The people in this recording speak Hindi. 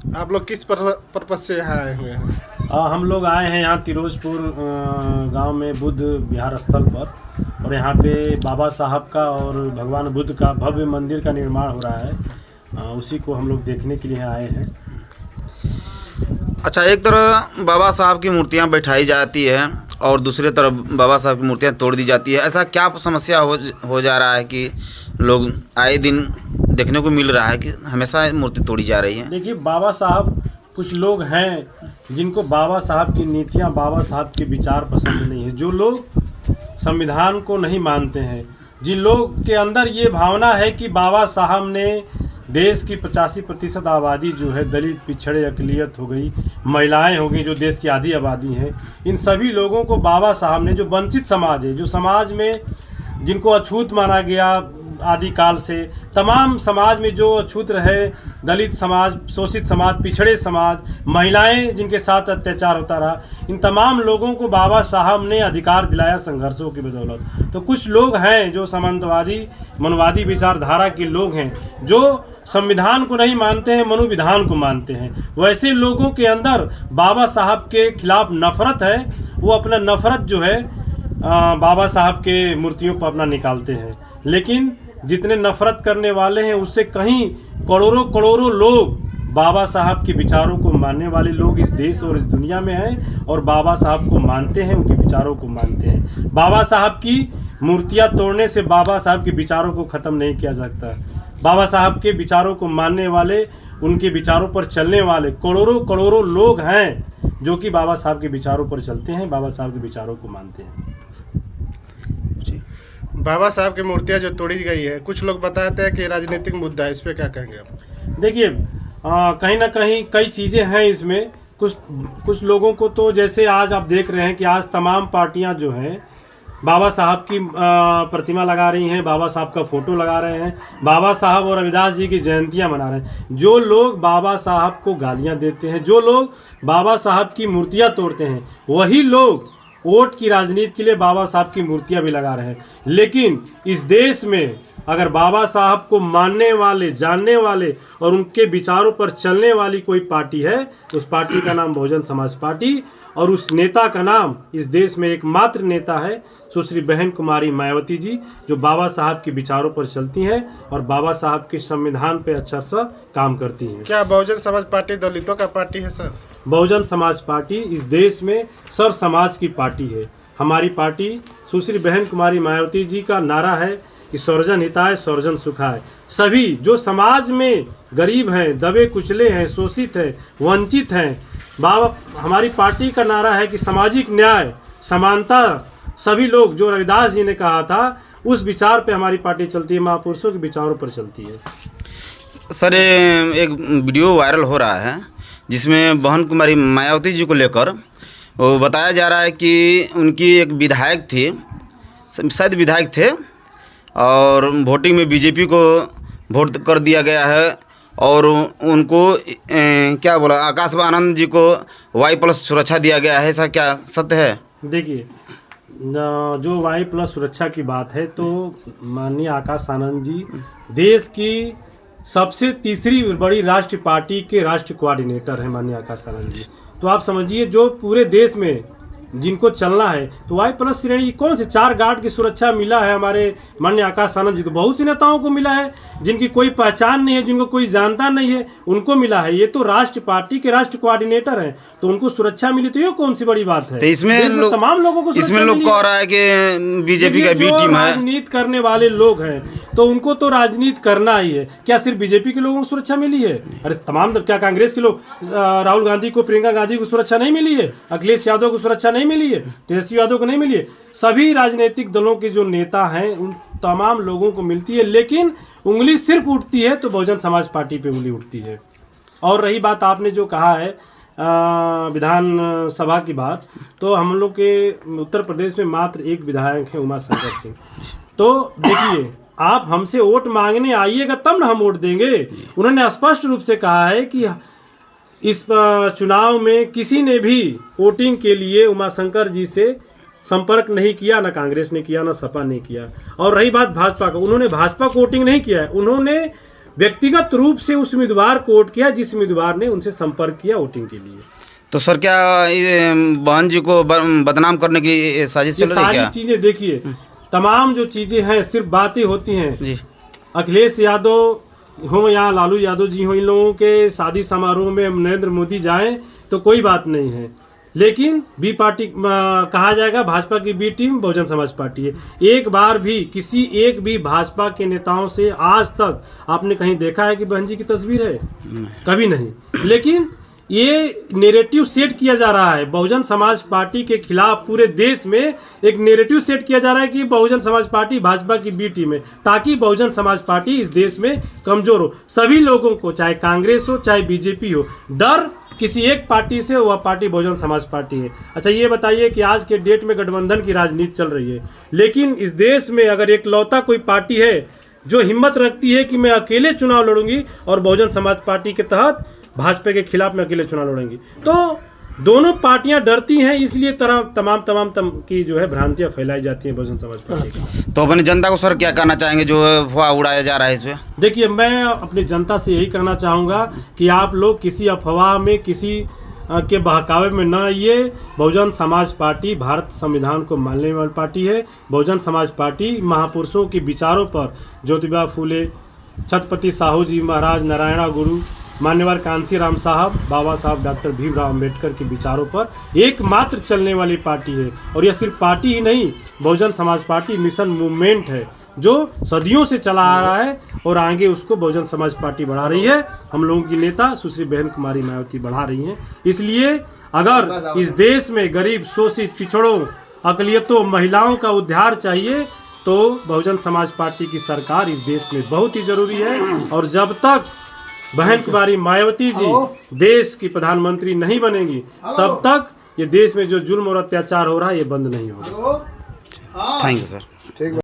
आप लोग किस पर्पज से यहाँ आए हुए हैं? हम लोग आए हैं यहाँ तिरोजपुर गांव में बुद्ध विहार स्थल पर, और यहाँ पे बाबा साहब का और भगवान बुद्ध का भव्य मंदिर का निर्माण हो रहा है। उसी को हम लोग देखने के लिए आए हैं। अच्छा, एक तरफ बाबा साहब की मूर्तियाँ बैठाई जाती है और दूसरी तरफ बाबा साहब की मूर्तियाँ तोड़ दी जाती है। ऐसा क्या समस्या हो जा रहा है कि लोग आए दिन देखने को मिल रहा है कि हमेशा मूर्ति तोड़ी जा रही है? देखिए, बाबा साहब, कुछ लोग हैं जिनको बाबा साहब की नीतियाँ, बाबा साहब के विचार पसंद नहीं है, जो लोग संविधान को नहीं मानते हैं, जिन लोग के अंदर ये भावना है कि बाबा साहब ने देश की 85% आबादी जो है दलित, पिछड़े, अक़लियत हो गई, महिलाएं हो गई जो देश की आधी आबादी हैं, इन सभी लोगों को बाबा साहब ने, जो वंचित समाज है, जो समाज में जिनको अछूत माना गया आदिकाल से, तमाम समाज में जो अछूत रहे, दलित समाज, शोषित समाज, पिछड़े समाज, महिलाएं जिनके साथ अत्याचार होता रहा, इन तमाम लोगों को बाबा साहब ने अधिकार दिलाया संघर्षों की बदौलत। तो कुछ लोग हैं जो सामंतवादी, मनवादी विचारधारा के लोग हैं, जो संविधान को नहीं मानते हैं, मनोविधान को मानते हैं। वैसे लोगों के अंदर बाबा साहब के खिलाफ नफरत है, वो अपना नफरत जो है बाबा साहब के मूर्तियों पर अपना निकालते हैं। लेकिन जितने नफरत करने वाले हैं उससे कहीं करोड़ों करोड़ों लोग बाबा साहब के विचारों को मानने वाले लोग इस देश और इस दुनिया में हैं, और बाबा साहब को मानते हैं, उनके विचारों को मानते हैं। बाबा साहब की मूर्तियां तोड़ने से बाबा साहब के विचारों को ख़त्म नहीं किया सकता। बाबा साहब के विचारों को मानने वाले, उनके विचारों पर चलने वाले करोड़ों करोड़ों लोग हैं जो कि बाबा साहब के विचारों पर चलते हैं, बाबा साहब के विचारों को मानते हैं। बाबा साहब की मूर्तियाँ जो तोड़ी गई है, कुछ लोग बताते हैं कि राजनीतिक मुद्दा है, इस पर क्या कहेंगे आप? देखिए, कहीं ना कहीं कई चीज़ें हैं इसमें। कुछ लोगों को तो, जैसे आज आप देख रहे हैं कि आज तमाम पार्टियां जो हैं बाबा साहब की प्रतिमा लगा रही हैं, बाबा साहब का फ़ोटो लगा रहे हैं, बाबा साहब और रविदास जी की जयंतियां मना रहे हैं। जो लोग बाबा साहब को गालियां देते हैं, जो लोग बाबा साहब की मूर्तियां तोड़ते हैं, वही लोग वोट की राजनीति के लिए बाबा साहब की मूर्तियां भी लगा रहे हैं। लेकिन इस देश में अगर बाबा साहब को मानने वाले, जानने वाले और उनके विचारों पर चलने वाली कोई पार्टी है, उस पार्टी का नाम बहुजन समाज पार्टी, और उस नेता का नाम, इस देश में एकमात्र नेता है सुश्री बहन कुमारी मायावती जी, जो बाबा साहब के विचारों पर चलती हैं और बाबा साहब के संविधान पे अच्छा सा काम करती हैं। क्या बहुजन समाज पार्टी दलितों का पार्टी है सर? बहुजन समाज पार्टी इस देश में सर्व समाज की पार्टी है। हमारी पार्टी सुश्री बहन कुमारी मायावती जी का नारा है कि सर्वजन हिताय सर्वजन सुखाय। सभी जो समाज में गरीब हैं, दबे कुचले हैं, शोषित हैं, वंचित हैं, हमारी पार्टी का नारा है कि सामाजिक न्याय, समानता, सभी लोग, जो रविदास जी ने कहा था, उस विचार पे हमारी पार्टी चलती है, महापुरुषों के विचारों पर चलती है। सर, एक वीडियो वायरल हो रहा है जिसमें बहन कुमारी मायावती जी को लेकर वो बताया जा रहा है कि उनकी एक विधायक थी, शायद विधायक थे, और वोटिंग में बीजेपी को वोट कर दिया गया है, और उनको क्या बोला, आकाश आनंद जी को Y+ सुरक्षा दिया गया है। ऐसा क्या सत्य है? देखिए, जो Y+ सुरक्षा की बात है, तो माननीय आकाश आनंद जी देश की सबसे तीसरी बड़ी राष्ट्रीय पार्टी के राष्ट्रीय कोऑर्डिनेटर हैं। माननीय आकाश आनंद जी, तो आप समझिए, जो पूरे देश में जिनको चलना है, तो Y+ श्रेणी कौन से 4 गार्ड की सुरक्षा मिला है हमारे माननीय आकाश आनंद जी। तो बहुत सी नेताओं को मिला है जिनकी कोई पहचान नहीं है, जिनको कोई जानता नहीं है, उनको मिला है। ये तो राष्ट्रीय पार्टी के राष्ट्रीय कोऑर्डिनेटर हैं, तो उनको सुरक्षा मिली, तो ये कौन सी बड़ी बात है? तो इसमें तमाम लोगों को इसमें लोग कह रहा है कि बीजेपी का बी टीम है। राजनीति करने वाले लोग हैं तो उनको तो राजनीति करना ही है। क्या सिर्फ बीजेपी के लोगों को सुरक्षा मिली है? अरे तमाम, क्या कांग्रेस के लोग, राहुल गांधी को, प्रियंका गांधी को सुरक्षा नहीं मिली है? अखिलेश यादव को सुरक्षा नहीं मिली है? तेजस्वी यादव को नहीं मिली है? सभी राजनीतिक दलों के जो नेता हैं उन तमाम लोगों को मिलती है। लेकिन उंगली सिर्फ उठती है तो बहुजन समाज पार्टी पे उंगली उठती है। और रही बात आपने जो कहा है विधान सभा की बात, तो हम लोग के उत्तर प्रदेश में मात्र एक विधायक हैं, उमाशंकर सिंह। तो देखिए, आप हमसे वोट मांगने आइएगा तब ना हम वोट देंगे। उन्होंने स्पष्ट रूप से कहा है कि इस चुनाव में किसी ने भी वोटिंग के लिए उमाशंकर जी से संपर्क नहीं किया, ना कांग्रेस ने किया, ना सपा ने किया। और रही बात भाजपा का, उन्होंने भाजपा को वोटिंग नहीं किया है, उन्होंने व्यक्तिगत रूप से उस उम्मीदवार को वोट किया जिस उम्मीदवार ने उनसे संपर्क किया वोटिंग के लिए। तो सर क्या ये बहन जी को बदनाम करने की साजिश चल रही है सारी क्या? चीजें देखिए, तमाम जो चीजें हैं सिर्फ बातें होती हैं जी। अखिलेश यादव हो या लालू यादव जी हो, इन लोगों के शादी समारोह में नरेंद्र मोदी जाएं तो कोई बात नहीं है, लेकिन बी पार्टी कहा जाएगा भाजपा की B team Bahujan Samaj party है। एक बार भी किसी एक भी भाजपा के नेताओं से आज तक आपने कहीं देखा है कि बहन जी की तस्वीर है? कभी नहीं। लेकिन ये नेरेटिव सेट किया जा रहा है बहुजन समाज पार्टी के खिलाफ, पूरे देश में एक नेरेटिव सेट किया जा रहा है कि बहुजन समाज पार्टी भाजपा की बी टीम है, ताकि बहुजन समाज पार्टी इस देश में कमजोर हो। सभी लोगों को, चाहे कांग्रेस हो चाहे बीजेपी हो, डर किसी एक पार्टी से, वह पार्टी बहुजन समाज पार्टी है। अच्छा ये बताइए कि आज के डेट में गठबंधन की राजनीति चल रही है, लेकिन इस देश में अगर एकलौता कोई पार्टी है जो हिम्मत रखती है कि मैं अकेले चुनाव लड़ूंगी और बहुजन समाज पार्टी के तहत भाजपा के खिलाफ में अकेले चुनाव लड़ेंगी, तो दोनों पार्टियां डरती हैं, इसलिए तमाम की जो है भ्रांतियां फैलाई जाती हैं बहुजन समाज पार्टी की। तो अपनी जनता को सर क्या कहना चाहेंगे जो अफवाह उड़ाया जा रहा है इस पे? देखिए, मैं अपनी जनता से यही कहना चाहूँगा कि आप लोग किसी अफवाह में, किसी के बहकावे में न आइए। बहुजन समाज पार्टी भारत संविधान को मानने वाली पार्टी है। बहुजन समाज पार्टी महापुरुषों के विचारों पर, ज्योतिबा फूले, छत्रपति साहू जी महाराज, नारायणा गुरु, मान्यवर कांसीराम साहब, बाबा साहब डॉक्टर भीमराव अम्बेडकर के विचारों पर एकमात्र चलने वाली पार्टी है। और यह सिर्फ पार्टी ही नहीं, Bahujan Samaj party mission movement है जो सदियों से चला आ रहा है और आगे उसको बहुजन समाज पार्टी बढ़ा रही है। हम लोगों की नेता सुश्री बहन कुमारी मायावती बढ़ा रही हैं। इसलिए अगर इस देश में गरीब, शोषित, पिछड़ों, अकलियतों, महिलाओं का उद्धार चाहिए तो बहुजन समाज पार्टी की सरकार इस देश में बहुत ही जरूरी है। और जब तक बहन कुमारी मायावती जी देश की प्रधानमंत्री नहीं बनेंगी, तब तक ये देश में जो जुल्म और अत्याचार हो रहा है ये बंद नहीं होगा। Thank you sir.